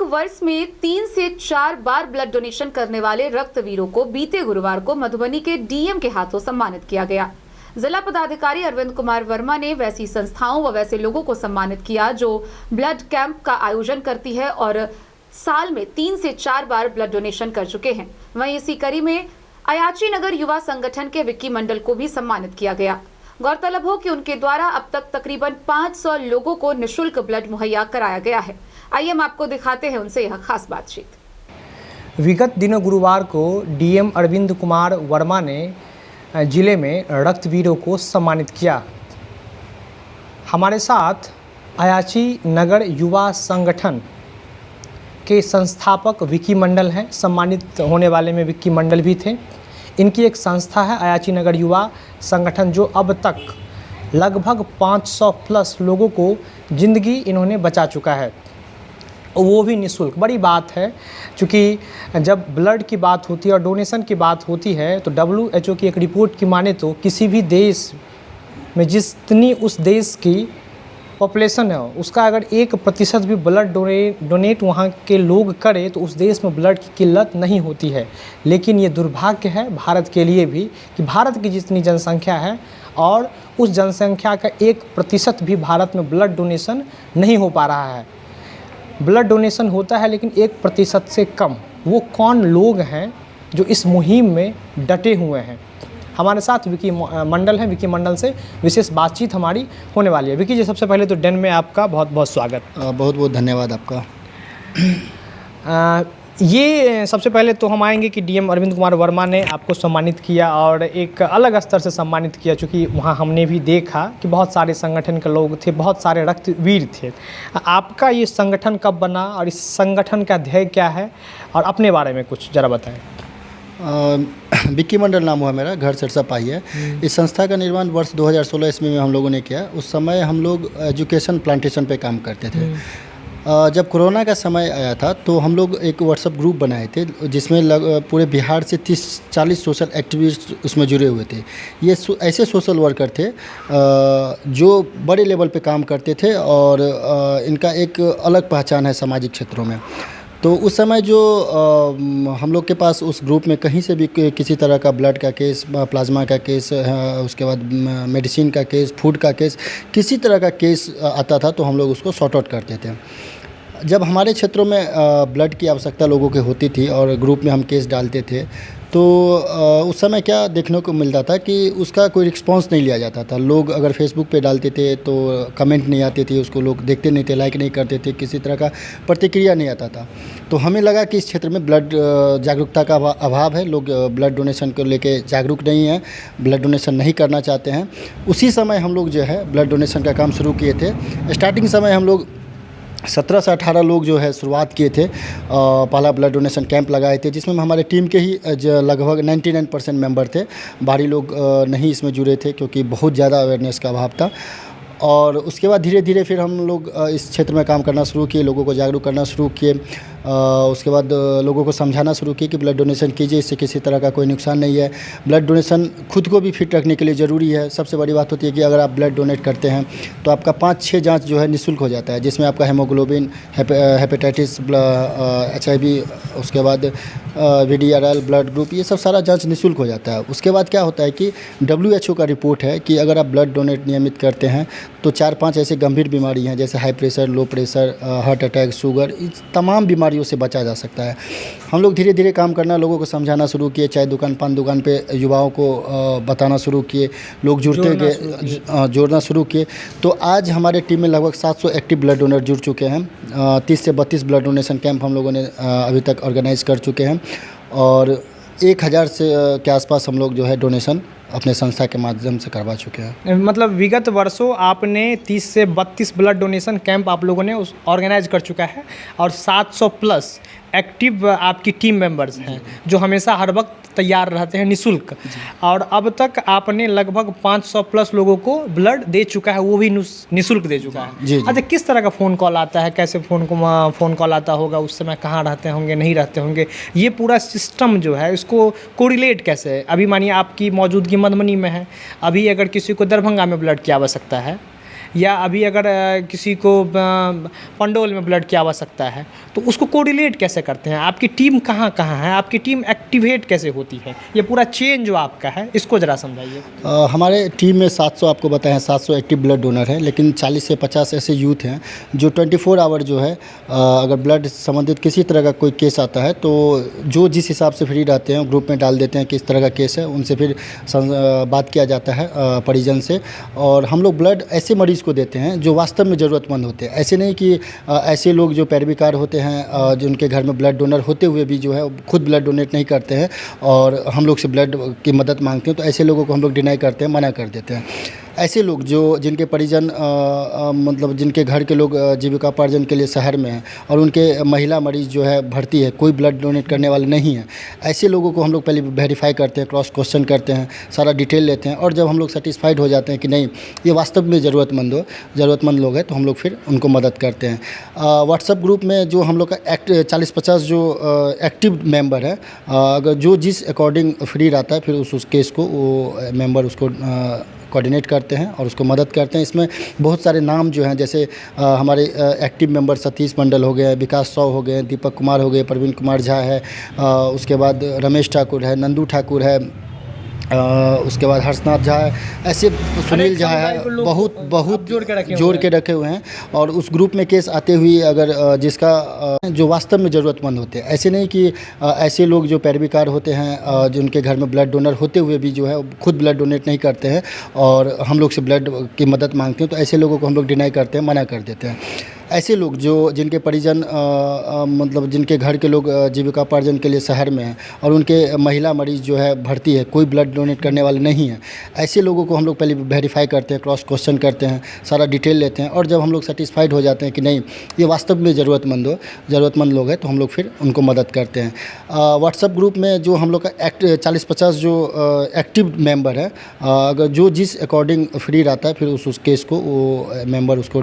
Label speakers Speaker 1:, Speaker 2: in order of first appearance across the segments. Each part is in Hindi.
Speaker 1: एक वर्ष में 3 से 4 बार ब्लड डोनेशन करने वाले रक्तवीरों को बीते गुरुवार को मधुबनी के डीएम के हाथों सम्मानित किया गया। जिला पदाधिकारी अरविंद कुमार वर्मा ने वैसी संस्थाओं व वैसे लोगों को सम्मानित किया जो ब्लड कैंप का आयोजन करती है और साल में 3 से 4 बार ब्लड डोनेशन कर चुके हैं। वहीं इसी कड़ी में अयाची नगर युवा संगठन के विक्की मंडल को भी सम्मानित किया गया। गौरतलब हो कि उनके द्वारा अब तक तकरीबन 500 लोगों को निःशुल्क ब्लड मुहैया कराया गया है। आइए हम आपको दिखाते हैं उनसे यह खास बातचीत।
Speaker 2: विगत दिनों गुरुवार को डीएम अरविंद कुमार वर्मा ने जिले में रक्तवीरों को सम्मानित किया। हमारे साथ अयाची नगर युवा संगठन के संस्थापक विक्की मंडल हैं। सम्मानित होने वाले में विक्की मंडल भी थे। इनकी एक संस्था है अयाची नगर युवा संगठन, जो अब तक लगभग 500 प्लस लोगों को ज़िंदगी इन्होंने बचा चुका है, वो भी निःशुल्क। बड़ी बात है, क्योंकि जब ब्लड की बात होती है और डोनेशन की बात होती है तो WHO की एक रिपोर्ट की माने तो किसी भी देश में जितनी उस देश की पॉपुलेशन है उसका अगर 1% भी ब्लड डोनेट वहाँ के लोग करें तो उस देश में ब्लड की किल्लत नहीं होती है। लेकिन ये दुर्भाग्य है भारत के लिए भी कि भारत की जितनी जनसंख्या है और उस जनसंख्या का 1% भी भारत में ब्लड डोनेशन नहीं हो पा रहा है। ब्लड डोनेशन होता है लेकिन 1% से कम। वो कौन लोग हैं जो इस मुहिम में डटे हुए हैं? हमारे साथ विक्की मंडल हैं। विक्की मंडल से विशेष बातचीत हमारी होने वाली है। विक्की जी, सबसे पहले तो डन में आपका बहुत बहुत स्वागत।
Speaker 3: बहुत बहुत धन्यवाद आपका।
Speaker 2: ये सबसे पहले तो हम आएंगे कि डीएम अरविंद कुमार वर्मा ने आपको सम्मानित किया और एक अलग स्तर से सम्मानित किया, क्योंकि वहाँ हमने भी देखा कि बहुत सारे संगठन के लोग थे, बहुत सारे रक्तवीर थे। आपका ये संगठन कब बना और इस संगठन का ध्येय क्या है, और अपने बारे में कुछ ज़रा बताएं।
Speaker 3: विक्की मंडल नाम हुआ मेरा, घर सिरसा पाही है। इस संस्था का निर्माण वर्ष 2016 ईस्वी में हम लोगों ने किया। उस समय हम लोग एजुकेशन प्लांटेशन पे काम करते थे। जब कोरोना का समय आया था तो हम लोग एक व्हाट्सएप ग्रुप बनाए थे जिसमें पूरे बिहार से 30-40 सोशल एक्टिविस्ट उसमें जुड़े हुए थे। ये ऐसे सोशल वर्कर थे जो बड़े लेवल पे काम करते थे और इनका एक अलग पहचान है सामाजिक क्षेत्रों में। तो उस समय जो हम लोग के पास उस ग्रुप में कहीं से भी किसी तरह का ब्लड का केस, प्लाज्मा का केस, उसके बाद मेडिसिन का केस, फूड का केस, किसी तरह का केस आता था तो हम लोग उसको सॉर्ट आउट करते थे। जब हमारे क्षेत्रों में ब्लड की आवश्यकता लोगों की होती थी और ग्रुप में हम केस डालते थे तो उस समय क्या देखने को मिलता था कि उसका कोई रिस्पॉन्स नहीं लिया जाता था। लोग अगर फेसबुक पे डालते थे तो कमेंट नहीं आते थे, उसको लोग देखते नहीं थे, लाइक नहीं करते थे, किसी तरह का प्रतिक्रिया नहीं आता था। तो हमें लगा कि इस क्षेत्र में ब्लड जागरूकता का अभाव है, लोग ब्लड डोनेशन को लेके जागरूक नहीं हैं, ब्लड डोनेशन नहीं करना चाहते हैं। उसी समय हम लोग जो है ब्लड डोनेशन का काम शुरू किए थे। स्टार्टिंग समय हम लोग 17 से 18 लोग जो है शुरुआत किए थे। पहला ब्लड डोनेशन कैंप लगाए थे जिसमें हमारे टीम के ही लगभग 99% मेंबर थे। बाहरी लोग नहीं इसमें जुड़े थे क्योंकि बहुत ज़्यादा अवेयरनेस का अभाव था। और उसके बाद धीरे धीरे फिर हम लोग इस क्षेत्र में काम करना शुरू किए, लोगों को जागरूक करना शुरू किए। उसके बाद लोगों को समझाना शुरू किए कि ब्लड डोनेशन कीजिए, इससे किसी तरह का कोई नुकसान नहीं है। ब्लड डोनेशन खुद को भी फिट रखने के लिए ज़रूरी है। सबसे बड़ी बात होती है कि अगर आप ब्लड डोनेट करते हैं तो आपका 5-6 जांच जो है निःशुल्क हो जाता है, जिसमें आपका हेमोग्लोबिन, हेपेटाइटिस, HIV, उसके बाद VDRL, ब्लड ग्रुप, ये सब सारा जाँच निःशुल्क हो जाता है। उसके बाद क्या होता है कि WHO का रिपोर्ट है कि अगर आप ब्लड डोनेट नियमित करते हैं तो 4-5 ऐसे गंभीर बीमारी हैं जैसे high pressure, low pressure, heart attack, sugar, इस तमाम बीमारियों से बचा जा सकता है। हम लोग धीरे धीरे काम करना, लोगों को समझाना शुरू किए। चाय दुकान, पान दुकान पे युवाओं को बताना शुरू किए, लोग जुड़ते गए, जोड़ना शुरू किए। तो आज हमारे टीम में लगभग 700 एक्टिव ब्लड डोनर जुड़ चुके हैं। 30 से 32 ब्लड डोनेशन कैंप हम लोगों ने अभी तक ऑर्गेनाइज कर चुके हैं और 1000 से के आसपास हम लोग जो है डोनेशन अपने संस्था के माध्यम से करवा चुके हैं।
Speaker 2: मतलब विगत वर्षों आपने 30 से 32 ब्लड डोनेशन कैंप आप लोगों ने ऑर्गेनाइज कर चुका है और 700 प्लस एक्टिव आपकी टीम मेंबर्स हैं जो हमेशा हर वक्त तैयार रहते हैं निःशुल्क। और अब तक आपने लगभग 500 प्लस लोगों को ब्लड दे चुका है, वो भी निःशुल्क दे चुका है।
Speaker 3: जी।
Speaker 2: अच्छा, किस तरह का फ़ोन कॉल आता है, कैसे फ़ोन कॉल आता होगा, उस समय कहाँ रहते होंगे, नहीं रहते होंगे, ये पूरा सिस्टम जो है इसको कोरिलेट कैसे है? अभी मानिए आपकी मौजूदगी मधुबनी में है, अभी अगर किसी को दरभंगा में ब्लड की आवश्यकता है या अभी अगर किसी को पंडोल में ब्लड की आवश्यकता है तो उसको कोऑर्डिनेट कैसे करते हैं? आपकी टीम कहाँ कहाँ है? आपकी टीम एक्टिवेट कैसे होती है? ये पूरा चेन जो आपका है इसको ज़रा समझाइए।
Speaker 3: हमारे टीम में 700 आपको बताएं 700 एक्टिव ब्लड डोनर हैं, लेकिन 40 से 50 ऐसे यूथ हैं जो 24 आवर जो है अगर ब्लड संबंधित किसी तरह का कोई केस आता है तो जो जिस हिसाब से फ्री रहते हैं ग्रुप में डाल देते हैं किस तरह का केस है, उनसे फिर बात किया जाता है परिजन से, और हम लोग ब्लड ऐसे मरीज़ को देते हैं जो वास्तव में ज़रूरतमंद होते हैं। ऐसे नहीं कि ऐसे लोग जो पैरविकार होते हैं जिनके घर में ब्लड डोनर होते हुए भी जो है खुद ब्लड डोनेट नहीं करते हैं और हम लोग से ब्लड की मदद मांगते हैं, तो ऐसे लोगों को हम लोग डिनाई करते हैं, मना कर देते हैं। ऐसे लोग जो जिनके परिजन मतलब जिनके घर के लोग जीविकापार्जन के लिए शहर में हैं और उनके महिला मरीज़ जो है भर्ती है, कोई ब्लड डोनेट करने वाले नहीं है, ऐसे लोगों को हम लोग पहले वेरीफाई करते हैं, क्रॉस क्वेश्चन करते हैं, सारा डिटेल लेते हैं, और जब हम लोग सेटिस्फाइड हो जाते हैं कि नहीं ये वास्तव में ज़रूरतमंद लोग हैं तो हम लोग फिर उनको मदद करते हैं। व्हाट्सएप ग्रुप में जो हम लोग का 40-50 जो एक्टिव मेंबर है, अगर जो जिस अकॉर्डिंग फ्री रहता है फिर उस केस को वो मेंबर उसको कोऑर्डिनेट करते हैं और उसको मदद करते हैं। इसमें बहुत सारे नाम जो हैं जैसे हमारे एक्टिव मेंबर सतीश मंडल हो गए, विकास साव हो गए, दीपक कुमार हो गए, प्रवीण कुमार झा है, उसके बाद रमेश ठाकुर है, नंदू ठाकुर है, उसके बाद हर्षनाथ झा है, ऐसे सुनील झा है, बहुत जोड़ के रखे हुए हैं। और उस ग्रुप में केस आते हुए अगर जिसका जो वास्तव में ज़रूरतमंद होते हैं, ऐसे नहीं कि ऐसे लोग जो पैरविकार होते हैं जिनके घर में ब्लड डोनर होते हुए भी जो है खुद ब्लड डोनेट नहीं करते हैं और हम लोग से ब्लड की मदद मांगते हैं, तो ऐसे लोगों को हम लोग डिनाई करते हैं, मना कर देते हैं। ऐसे लोग जो जिनके परिजन मतलब जिनके घर के लोग जीविकापार्जन के लिए शहर में हैं और उनके महिला मरीज़ जो है भर्ती है, कोई ब्लड डोनेट करने वाले नहीं है, ऐसे लोगों को हम लोग पहले वेरीफाई करते हैं, क्रॉस क्वेश्चन करते हैं, सारा डिटेल लेते हैं, और जब हम लोग सेटिस्फाइड हो जाते हैं कि नहीं ये वास्तव में ज़रूरतमंद लोग हैं तो हम लोग फिर उनको मदद करते हैं। व्हाट्सएप ग्रुप में जो हम लोग का 40-50 जो एक्टिव मेंबर है, अगर जो जिस अकॉर्डिंग फ्री रहता है फिर उस केस को वो मेंबर उसको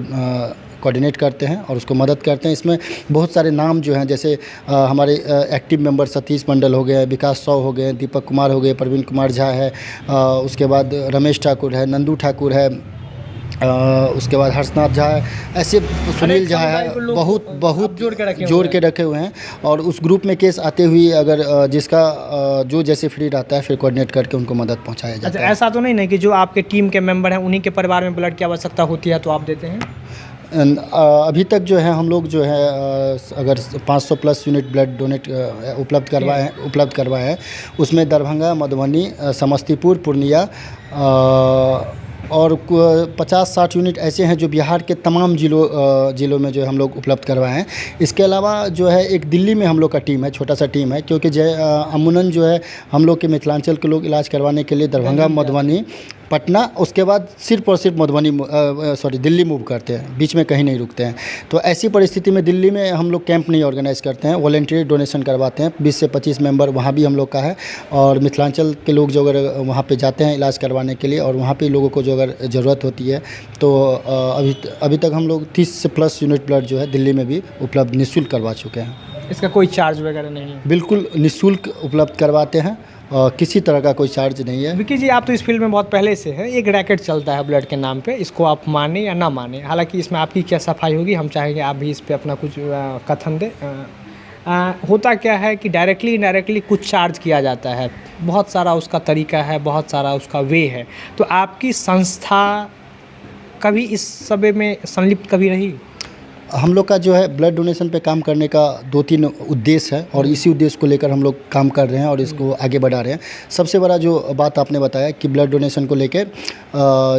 Speaker 3: कोऑर्डिनेट करते हैं और उसको मदद करते हैं। इसमें बहुत सारे नाम जो हैं जैसे हमारे एक्टिव मेंबर सतीश मंडल हो गए, विकास साव हो गए, दीपक कुमार हो गए, प्रवीण कुमार झा है, उसके बाद रमेश ठाकुर है, नंदू ठाकुर है, उसके बाद हर्षनाथ झा है, ऐसे सुनील झा है, बहुत जोड़ के रखे हुए हैं। और उस ग्रुप में केस आते हुए अगर जिसका जो जैसे फ्री रहता है फिर कोऑर्डिनेट करके उनको मदद पहुंचाया जाता है।
Speaker 2: ऐसा तो नहीं कि जो आपके टीम के मेंबर हैं उन्हीं के परिवार में ब्लड की आवश्यकता होती है तो आप देते हैं?
Speaker 3: अभी तक जो है हम लोग जो है अगर 500 प्लस यूनिट ब्लड डोनेट उपलब्ध करवाए हैं, उसमें दरभंगा, मधुबनी, समस्तीपुर, पूर्णिया और 50-60 यूनिट ऐसे हैं जो बिहार के तमाम ज़िलों में जो है हम लोग उपलब्ध करवाए हैं। इसके अलावा जो है एक दिल्ली में हम लोग का टीम है, छोटा सा टीम है, क्योंकि अमूनन जो है हम लोग के मिथिलांचल के लोग इलाज करवाने के लिए दरभंगा, मधुबनी, पटना, उसके बाद सिर्फ और सिर्फ दिल्ली मूव करते हैं, बीच में कहीं नहीं रुकते हैं। तो ऐसी परिस्थिति में दिल्ली में हम लोग कैंप नहीं ऑर्गेनाइज़ करते हैं, वॉलंटियर डोनेशन करवाते हैं। 20 से 25 मेंबर वहाँ भी हम लोग का है, और मिथिलांचल के लोग जो अगर वहाँ पे जाते हैं इलाज करवाने के लिए और वहाँ पे लोगों को जो अगर ज़रूरत होती है तो अभी तक हम लोग 30 से प्लस यूनिट ब्लड जो है दिल्ली में भी उपलब्ध निःशुल्क करवा चुके हैं।
Speaker 2: इसका कोई चार्ज वगैरह नहीं है?
Speaker 3: बिल्कुल निःशुल्क उपलब्ध करवाते हैं, किसी तरह का कोई चार्ज नहीं है।
Speaker 2: विकी जी, आप तो इस फील्ड में बहुत पहले से हैं, एक रैकेट चलता है ब्लड के नाम पे, इसको आप माने या ना माने, हालांकि इसमें आपकी क्या सफाई होगी, हम चाहेंगे आप भी इस पे अपना कुछ कथन दें। होता क्या है कि डायरेक्टली इनडायरेक्टली कुछ चार्ज किया जाता है, बहुत सारा उसका तरीका है, बहुत सारा उसका वे है, तो आपकी संस्था कभी इस सब में संलिप्त कभी रही?
Speaker 3: हम लोग का जो है ब्लड डोनेशन पे काम करने का 2-3 उद्देश्य है और इसी उद्देश्य को लेकर हम लोग काम कर रहे हैं और इसको आगे बढ़ा रहे हैं। सबसे बड़ा जो बात आपने बताया कि ब्लड डोनेशन को लेकर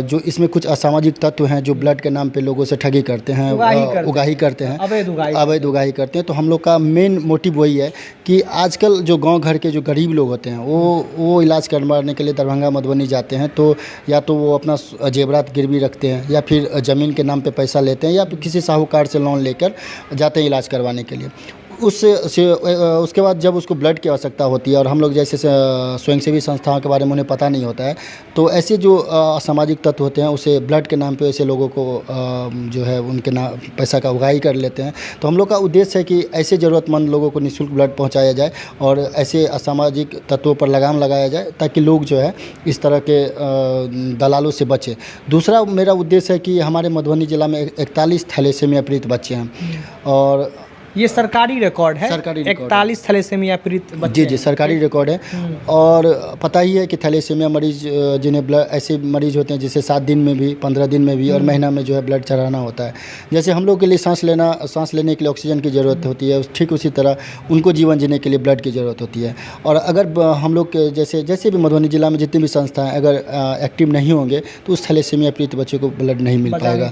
Speaker 3: जो इसमें कुछ असामाजिक तत्व हैं जो ब्लड के नाम पे लोगों से ठगी करते हैं, उगाही करते हैं, अवैध उगाही करते हैं। तो हम लोग का मेन मोटिव वही है कि आजकल जो गाँव घर के जो गरीब लोग होते हैं वो इलाज करवाने के लिए दरभंगा, मधुबनी जाते हैं, तो या तो वो अपना जेवरात गिरवी रखते हैं या फिर ज़मीन के नाम पर पैसा लेते हैं या फिर किसी साहूकार से लोन लेकर जाते हैं इलाज करवाने के लिए। उसके बाद जब उसको ब्लड की आवश्यकता होती है और हम लोग जैसे स्वयंसेवी संस्थाओं के बारे में उन्हें पता नहीं होता है, तो ऐसे जो असामाजिक तत्व होते हैं उसे ब्लड के नाम पे ऐसे लोगों को जो है उनके नाम पैसा का उगाही कर लेते हैं। तो हम लोग का उद्देश्य है कि ऐसे ज़रूरतमंद लोगों को निःशुल्क ब्लड पहुंचाया जाए और ऐसे असामाजिक तत्वों पर लगाम लगाया जाए ताकि लोग जो है इस तरह के दलालों से बचें। दूसरा मेरा उद्देश्य है कि हमारे मधुबनी जिला में 41 थैलेसीमिया पीड़ित बच्चे हैं और
Speaker 2: ये सरकारी रिकॉर्ड है,
Speaker 3: सरकारी रिकॉर्ड
Speaker 2: 41 थैलेसीमिया पीड़ित बच्चे
Speaker 3: जी सरकारी रिकॉर्ड है। और पता ही है कि थैलेसीमिया मरीज जिन्हें ब्लड ऐसे मरीज होते हैं जिसे 7 दिन में भी 15 दिन में भी और महीना में जो है ब्लड चढ़ाना होता है। जैसे हम लोग के लिए सांस लेने के लिए ऑक्सीजन की ज़रूरत होती है, ठीक उसी तरह उनको जीवन जीने के लिए ब्लड की ज़रूरत होती है। और अगर हम लोग जैसे भी मधुबनी जिला में जितनी भी संस्थाएँ अगर एक्टिव नहीं होंगे तो उस थैलेसीमिया पीड़ित बच्चे को ब्लड नहीं मिल पाएगा।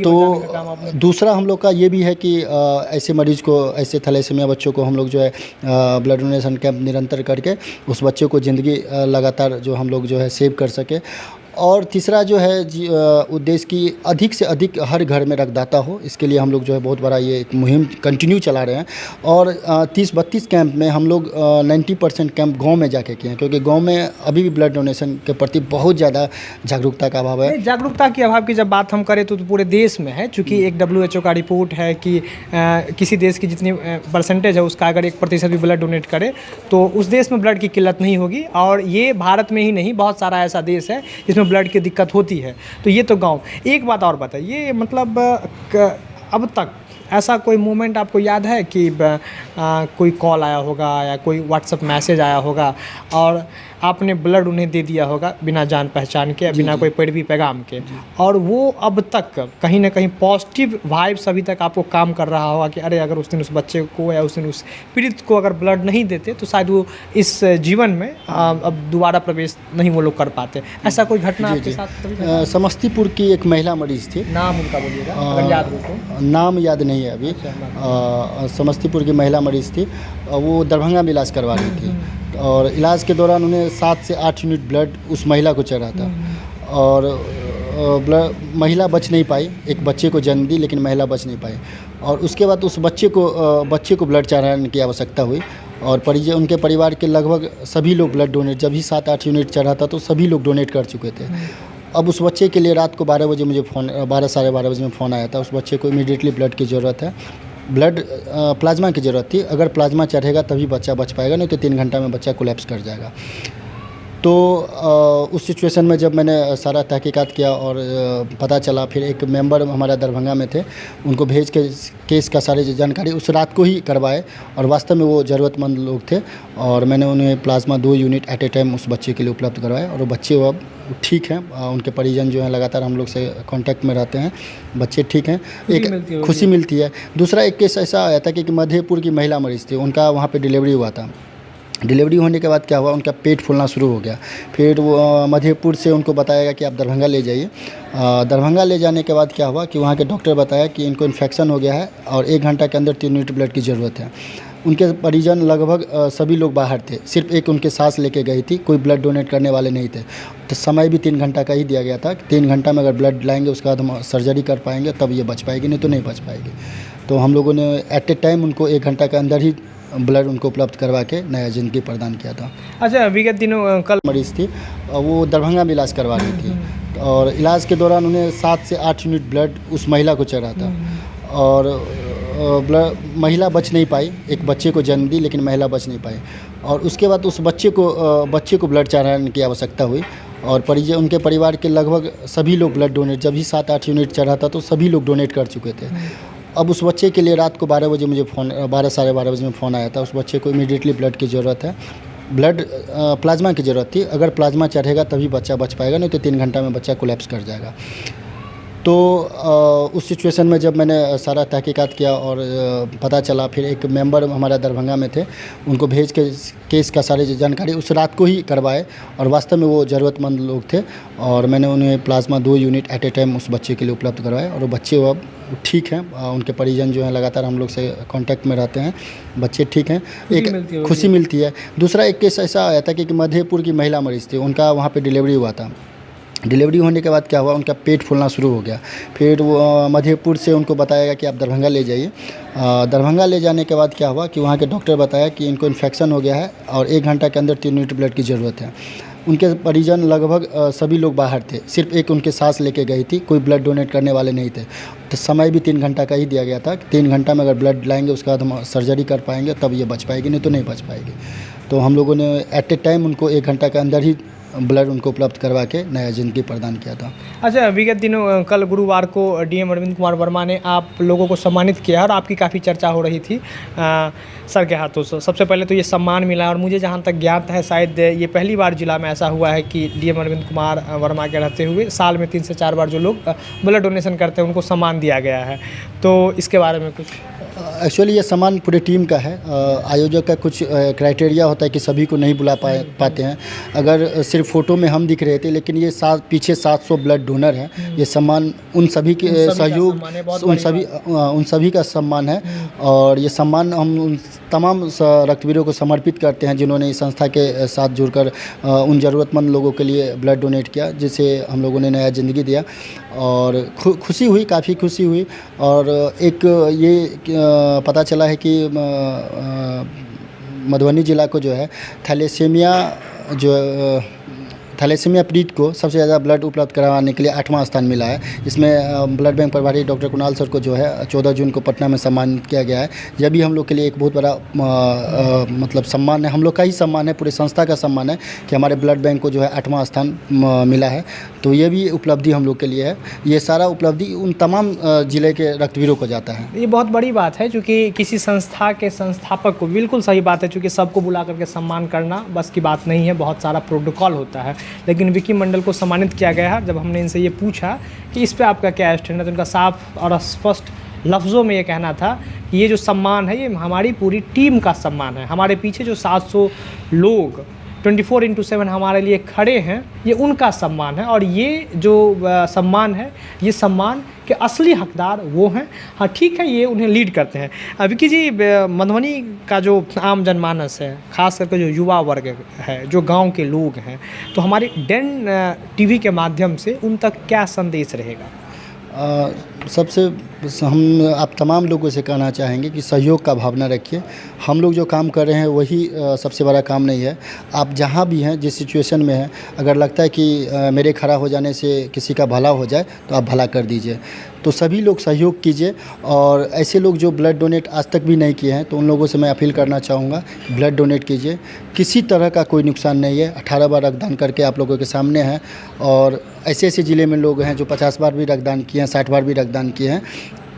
Speaker 3: तो दूसरा हम लोग का ये भी है कि ऐसे मरीज को, ऐसे थैलेसीमिया बच्चों को हम लोग जो है ब्लड डोनेशन कैंप निरंतर करके उस बच्चे को ज़िंदगी लगातार जो हम लोग जो है सेव कर सके। और तीसरा जो है उद्देश्य की अधिक से अधिक हर घर में रक्तदाता हो, इसके लिए हम लोग जो है बहुत बड़ा ये एक मुहिम कंटिन्यू चला रहे हैं। और 30-32 कैंप में हम लोग 90% कैंप गांव में जाके किए हैं, क्योंकि गांव में अभी भी ब्लड डोनेशन के प्रति बहुत ज़्यादा जागरूकता का अभाव है।
Speaker 2: जागरूकता के अभाव की जब बात हम करें तो पूरे देश में है, चूँकि एक WHO का रिपोर्ट है कि किसी देश की जितनी परसेंटेज है उसका अगर 1% भी ब्लड डोनेट करे तो उस देश में ब्लड की किल्लत नहीं होगी। और ये भारत में ही नहीं, बहुत सारा ऐसा देश है जिसमें ब्लड की दिक्कत होती है। तो ये तो गांव। एक बात और बताइए, मतलब अब तक ऐसा कोई मोमेंट आपको याद है कि कोई कॉल आया होगा या कोई व्हाट्सएप मैसेज आया होगा और आपने ब्लड उन्हें दे दिया होगा बिना जान पहचान के, बिना कोई पैरवी पैगाम के, और वो अब तक कहीं ना कहीं पॉजिटिव वाइब्स अभी तक आपको काम कर रहा होगा कि अरे अगर उस दिन उस बच्चे को या उस दिन उस पीड़ित को अगर ब्लड नहीं देते तो शायद वो इस जीवन में अब दोबारा प्रवेश नहीं वो लोग कर पाते। ऐसा कोई घटना आपके साथ?
Speaker 3: समस्तीपुर की एक महिला मरीज थी,
Speaker 2: नाम उनका बोलिएगा अगर याद हो तो।
Speaker 3: नाम याद नहीं है अभी। समस्तीपुर की महिला मरीज थी, वो दरभंगा में इलाज करवा रही थी और इलाज के दौरान उन्हें 7 से 8 यूनिट ब्लड उस महिला को चढ़ा था और महिला बच नहीं पाई। एक बच्चे को जन्म दी लेकिन महिला बच नहीं पाई और उसके बाद उस बच्चे को ब्लड चढ़ाने की आवश्यकता हुई और उनके परिवार के लगभग सभी लोग ब्लड डोनेट, जब भी 7-8 यूनिट चढ़ा था तो सभी लोग डोनेट कर चुके थे। अब उस बच्चे के लिए रात को 12 बजे मुझे फ़ोन, 12 साढ़े 12 बजे में फ़ोन आया था। उस बच्चे को इमीडिएटली ब्लड की ज़रूरत है, ब्लड प्लाज्मा की ज़रूरत थी। अगर प्लाज्मा चढ़ेगा तभी बच्चा बच पाएगा, नहीं तो 3 घंटा में बच्चा कोलैप्स कर जाएगा। तो उस सिचुएशन में जब मैंने सारा तहकीकात किया और पता चला, फिर एक मेंबर हमारा दरभंगा में थे, उनको भेज के केस का सारी जानकारी उस रात को ही करवाए और वास्तव में वो ज़रूरतमंद लोग थे और मैंने उन्हें plasma 2 unit at a time उस बच्चे के लिए उपलब्ध करवाए और वो बच्चे वो अब ठीक हैं। उनके परिजन जो हैं लगातार हम लोग से कांटेक्ट में रहते हैं, बच्चे ठीक हैं, एक खुशी मिलती है। दूसरा एक केस ऐसा आया था कि मधेपुर की महिला मरीज़ थी, उनका वहाँ पे डिलीवरी हुआ था। डिलीवरी होने के बाद क्या हुआ, उनका पेट फूलना शुरू हो गया। फिर वो मधेपुर से उनको बताया गया कि आप दरभंगा ले जाइए। दरभंगा ले जाने के बाद क्या हुआ कि वहाँ के डॉक्टर बताया कि इनको इन्फेक्शन हो गया है और 1 घंटा के अंदर 3 यूनिट ब्लड की ज़रूरत है। उनके परिजन लगभग सभी लोग बाहर थे, सिर्फ एक उनके सास लेके गई थी, कोई ब्लड डोनेट करने वाले नहीं थे। तो समय भी 3 घंटा का ही दिया गया था, 3 घंटा में अगर ब्लड लाएंगे उसके बाद हम सर्जरी कर पाएंगे तब ये बच पाएगी, नहीं तो नहीं बच पाएगी। तो हम लोगों ने एट ए टाइम उनको 1 घंटा के अंदर ही ब्लड उनको उपलब्ध करवा के नया ज़िंदगी प्रदान किया था।
Speaker 2: अच्छा, विगत दिनों कल
Speaker 3: मरीज़ थी, वो दरभंगा में इलाज करवा रही थी और इलाज के दौरान उन्हें 7 से 8 यूनिट ब्लड उस महिला को चढ़ा था और महिला बच नहीं पाई। एक बच्चे को जन्म दी लेकिन महिला बच नहीं पाई और उसके बाद उस बच्चे को ब्लड चढ़ाने की आवश्यकता हुई और उनके परिवार के लगभग सभी लोग ब्लड डोनेट, जब भी 7-8 यूनिट चढ़ा था तो सभी लोग डोनेट कर चुके थे। अब उस बच्चे के लिए रात को 12 बजे मुझे फ़ोन, 12 साढ़े 12 बजे में फ़ोन आया था। उस बच्चे को इमीडिएटली ब्लड की ज़रूरत है, ब्लड प्लाज्मा की ज़रूरत थी। अगर प्लाज्मा चढ़ेगा तभी बच्चा बच पाएगा, नहीं तो 3 घंटा में बच्चा कोलैप्स कर जाएगा। तो उस सिचुएशन में जब मैंने सारा तहकीकात किया और पता चला, फिर एक मेंबर हमारा दरभंगा में थे, उनको भेज के केस का सारी जानकारी उस रात को ही करवाए और वास्तव में वो ज़रूरतमंद लोग थे और मैंने उन्हें plasma 2 unit at a time उस बच्चे के लिए उपलब्ध करवाए और वो बच्चे वो अब ठीक हैं। उनके परिजन जो हैं लगातार हम लोग से कांटेक्ट में रहते हैं, बच्चे ठीक हैं, एक खुशी मिलती है। दूसरा एक केस ऐसा आया था कि मधेपुर की महिला मरीज़ थी, उनका वहाँ पे डिलीवरी हुआ था। डिलीवरी होने के बाद क्या हुआ, उनका पेट फूलना शुरू हो गया। फिर वो मधेपुर से उनको बताया गया कि आप दरभंगा ले जाइए। दरभंगा ले जाने के बाद क्या हुआ कि वहाँ के डॉक्टर बताया कि इनको इन्फेक्शन हो गया है और 1 घंटा के अंदर 3 यूनिट ब्लड की ज़रूरत है। उनके परिजन लगभग सभी लोग बाहर थे, सिर्फ एक उनके सास लेके गई थी, कोई ब्लड डोनेट करने वाले नहीं थे। तो समय भी 3 घंटा का ही दिया गया था, 3 घंटा में अगर ब्लड लाएंगे उसके बाद हम सर्जरी कर पाएंगे तब ये बच पाएगी, नहीं तो नहीं बच पाएगी। तो हम लोगों ने एट ए टाइम उनको 1 घंटा के अंदर ही ब्लड उनको उपलब्ध करवा के नया ज़िंदगी प्रदान किया था।
Speaker 2: अच्छा, विगत दिनों कल गुरुवार को डीएम अरविंद कुमार वर्मा ने आप लोगों को सम्मानित किया और आपकी काफ़ी चर्चा हो रही थी सर के हाथों से। सबसे पहले तो ये सम्मान मिला और मुझे जहाँ तक ज्ञात है शायद ये पहली बार जिला में ऐसा हुआ है कि डीएम अरविंद कुमार वर्मा के रहते हुए साल में 3 से 4 बार जो लोग ब्लड डोनेशन करते हैं उनको सम्मान दिया गया है। तो इसके बारे में कुछ?
Speaker 3: एक्चुअली ये सम्मान पूरे टीम का है। आयोजक का कुछ क्राइटेरिया होता है कि सभी को नहीं बुला पाते हैं। अगर सिर्फ फ़ोटो में हम दिख रहे थे, लेकिन ये पीछे 700 ब्लड डोनर हैं। ये सम्मान उन सभी के सहयोग, उन सभी का सम्मान है। और ये सम्मान हम उन तमाम रक्तवीरों को समर्पित करते हैं जिन्होंने इस संस्था के साथ जुड़कर उन ज़रूरतमंद लोगों के लिए ब्लड डोनेट किया, जिससे हम लोगों ने नया ज़िंदगी दिया। और खुशी हुई, काफ़ी खुशी हुई। और एक ये पता चला है कि मधुबनी ज़िला को जो है थैलेसीमिया पीड़ित को सबसे ज़्यादा ब्लड उपलब्ध करवाने के लिए 8वां स्थान मिला है। इसमें ब्लड बैंक प्रभारी डॉक्टर कुणाल सर को जो है 14 जून को पटना में सम्मानित किया गया है। यह भी हम लोग के लिए एक बहुत बड़ा मतलब सम्मान है, हम लोग का ही सम्मान है, पूरे संस्था का सम्मान है कि हमारे ब्लड बैंक को जो है 8वां स्थान मिला है। तो ये भी उपलब्धि हम लोग के लिए है। ये सारा उपलब्धि उन तमाम ज़िले के रक्तवीरों को जाता है।
Speaker 2: ये बहुत बड़ी बात है, क्योंकि किसी संस्था के संस्थापक को, बिल्कुल सही बात है, क्योंकि सबको बुला करके सम्मान करना बस की बात नहीं है, बहुत सारा प्रोटोकॉल होता है। लेकिन विकी मंडल को सम्मानित किया गया है। जब हमने इनसे ये पूछा कि इस पे आपका क्या स्टैंड है, तो उनका साफ और स्पष्ट लफ्ज़ों में ये कहना था कि ये जो सम्मान है ये हमारी पूरी टीम का सम्मान है। हमारे पीछे जो 700 लोग 24/7 हमारे लिए खड़े हैं, ये उनका सम्मान है। और ये जो सम्मान है, ये सम्मान के असली हकदार वो हैं। हाँ ठीक है, ये उन्हें लीड करते हैं। विकी जी, मधुबनी का जो आम जनमानस है, ख़ास करके जो युवा वर्ग है, जो गांव के लोग हैं, तो हमारे डेन टीवी के माध्यम से उन तक क्या संदेश रहेगा?
Speaker 3: सबसे हम आप तमाम लोगों से कहना चाहेंगे कि सहयोग का भावना रखिए। हम लोग जो काम कर रहे हैं वही सबसे बड़ा काम नहीं है। आप जहाँ भी हैं, जिस सिचुएशन में हैं, अगर लगता है कि मेरे खड़ा हो जाने से किसी का भला हो जाए तो आप भला कर दीजिए। तो सभी लोग सहयोग कीजिए। और ऐसे लोग जो ब्लड डोनेट आज तक भी नहीं किए हैं, तो उन लोगों से मैं अपील करना चाहूँगा कि ब्लड डोनेट कीजिए। किसी तरह का कोई नुकसान नहीं है। 18 बार रक्तदान करके आप लोगों के सामने हैं। और ऐसे ज़िले में लोग हैं जो 50 बार भी रक्तदान किए हैं, 60 बार भी रक्तदान किए हैं।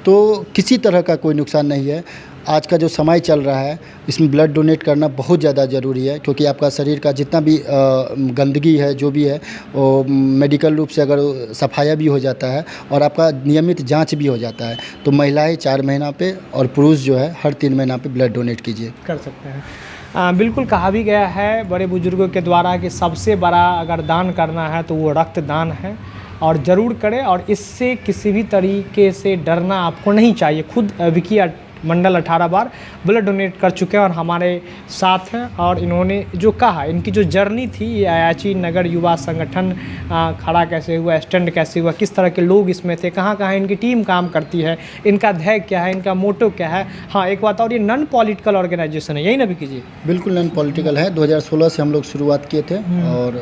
Speaker 3: तो किसी तरह का कोई नुकसान नहीं है। आज का जो समय चल रहा है, इसमें ब्लड डोनेट करना बहुत ज़्यादा ज़रूरी है, क्योंकि आपका शरीर का जितना भी गंदगी है, जो भी है, वो मेडिकल रूप से अगर सफाया भी हो जाता है और आपका नियमित जांच भी हो जाता है। तो महिलाएं 4 महीना पे और पुरुष जो है हर 3 महीना पे ब्लड डोनेट कीजिए,
Speaker 2: कर सकते हैं। बिल्कुल कहा भी गया है बड़े बुजुर्गों के द्वारा कि सबसे बड़ा अगर दान करना है तो वो रक्तदान है, और ज़रूर करें। और इससे किसी भी तरीके से डरना आपको नहीं चाहिए। खुद विकी मंडल 18 बार ब्लड डोनेट कर चुके हैं और हमारे साथ हैं। और इन्होंने जो कहा, इनकी जो जर्नी थी, ये अयाची नगर युवा संगठन खड़ा कैसे हुआ, स्टैंड कैसे हुआ, किस तरह के लोग इसमें थे, कहाँ कहाँ इनकी टीम काम करती है, इनका ध्येय क्या है, इनका मोटो क्या है। हाँ, एक बात और, ये नॉन पॉलिटिकल ऑर्गेनाइजेशन है, यही ना विकी जी?
Speaker 3: बिल्कुल नॉन पॉलिटिकल है। 2016 से हम लोग शुरुआत किए थे और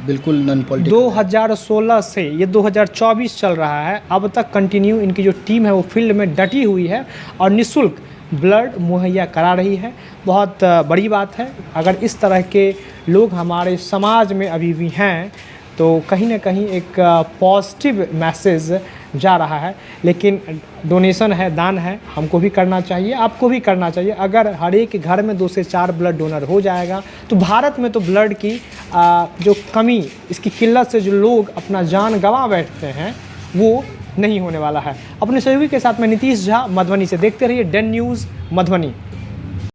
Speaker 3: बिल्कुल नॉन पॉलिटिकल।
Speaker 2: 2016 से ये 2024 चल रहा है। अब तक कंटिन्यू इनकी जो टीम है वो फील्ड में डटी हुई है और निःशुल्क ब्लड मुहैया करा रही है। बहुत बड़ी बात है। अगर इस तरह के लोग हमारे समाज में अभी भी हैं तो कहीं ना कहीं एक पॉजिटिव मैसेज जा रहा है। लेकिन डोनेशन है, दान है, हमको भी करना चाहिए, आपको भी करना चाहिए। अगर हर एक घर में 2 से 4 ब्लड डोनर हो जाएगा तो भारत में तो ब्लड की जो कमी, इसकी किल्लत से जो लोग अपना जान गंवा बैठते हैं वो नहीं होने वाला है। अपने सहयोगी के साथ मैं नीतीश झा, मधुबनी से। देखते रहिए डेन न्यूज़ मधुबनी।